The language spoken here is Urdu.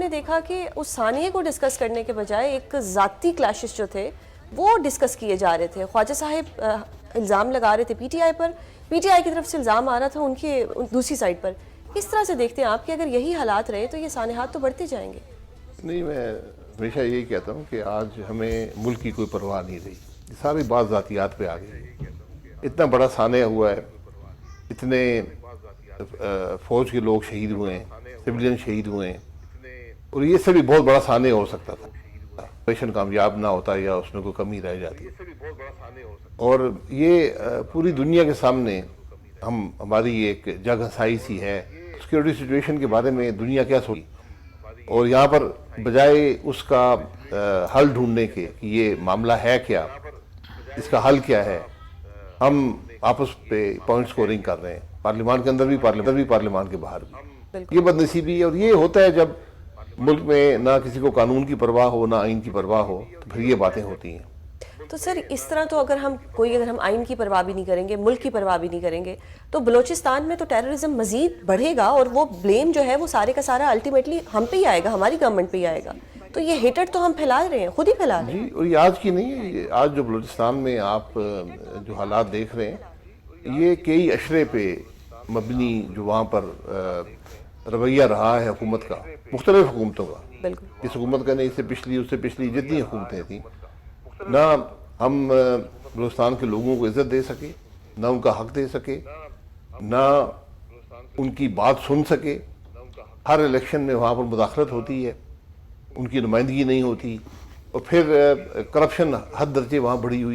نے دیکھا کہ اس ثانیے کو ڈسکس کرنے کے بجائے ایک ذاتی کلیشز جو تھے وہ ڈسکس کیے جا رہے تھے. خواجہ صاحب الزام لگا رہے تھے P T I per, P T I کی طرف سے الزام آ رہا تھا ان کی دوسری سائڈ پر. کس طرح سے دیکھتے ہیں آپ کہ اگر یہی حالات رہے تو یہ سانحات تو بڑھتے جائیں گے؟ نہیں, میں ہمیشہ یہی کہتا ہوں کہ آج ہمیں ملک کی کوئی پرواہ نہیں رہی, ساری بات ذاتیات پہ آ گئی. اتنا بڑا سانحہ ہوا ہے, اتنے فوج کے لوگ شہید ہوئے ہیں, سویلین شہید ہوئے ہیں, اور یہ سے بھی بہت بڑا سانحہ ہو سکتا تھا. آپریشن کامیاب نہ ہوتا یا اس میں کوئی کمی رہ جاتی. اور یہ پوری دنیا کے سامنے ہماری ایک جگ ہنسائی سی ہے. سیکیورٹی سچویشن کے بارے میں دنیا کیا سوچی, اور یہاں پر بجائے اس کا حل ڈھونڈنے کے کہ یہ معاملہ ہے کیا, اس کا حل کیا ہے, ہم آپس پہ پوائنٹ سکورنگ کر رہے ہیں, پارلیمان کے اندر بھی پارلیمان کے باہر بھی. یہ بد نصیبی ہے, اور یہ ہوتا ہے جب ملک میں نہ کسی کو قانون کی پرواہ ہو نہ آئین کی پرواہ ہو, تو پھر یہ باتیں ہوتی ہیں. تو سر اس طرح تو اگر ہم آئین کی پرواہ بھی نہیں کریں گے, ملک کی پرواہ بھی نہیں کریں گے, تو بلوچستان میں تو ٹیررزم مزید بڑھے گا, اور وہ بلیم جو ہے وہ سارے کا سارا الٹیمیٹلی ہم پہ ہی آئے گا, ہماری گورنمنٹ پہ ہی آئے گا. تو یہ ہیٹڈ تو ہم پھیلا رہے ہیں, خود ہی پھیلا رہے ہیں. جی, اور یہ آج کی نہیں ہے, آج جو بلوچستان میں آپ جو حالات دیکھ رہے ہیں یہ کئی اشرے پہ مبنی جو وہاں پر رویہ رہا ہے حکومت کا, مختلف حکومتوں کا. بالکل. اس حکومت کا نہیں, اس سے پچھلی جتنی حکومتیں تھیں, نہ ہم بلوچستان کے لوگوں کو عزت دے سکے, نہ ان کا حق دے سکے, نہ ان کی بات سن سکے. ہر الیکشن میں وہاں پر مداخلت ہوتی ہے, ان کی نمائندگی نہیں ہوتی, اور پھر کرپشن حد درجے وہاں بڑھی ہوئی.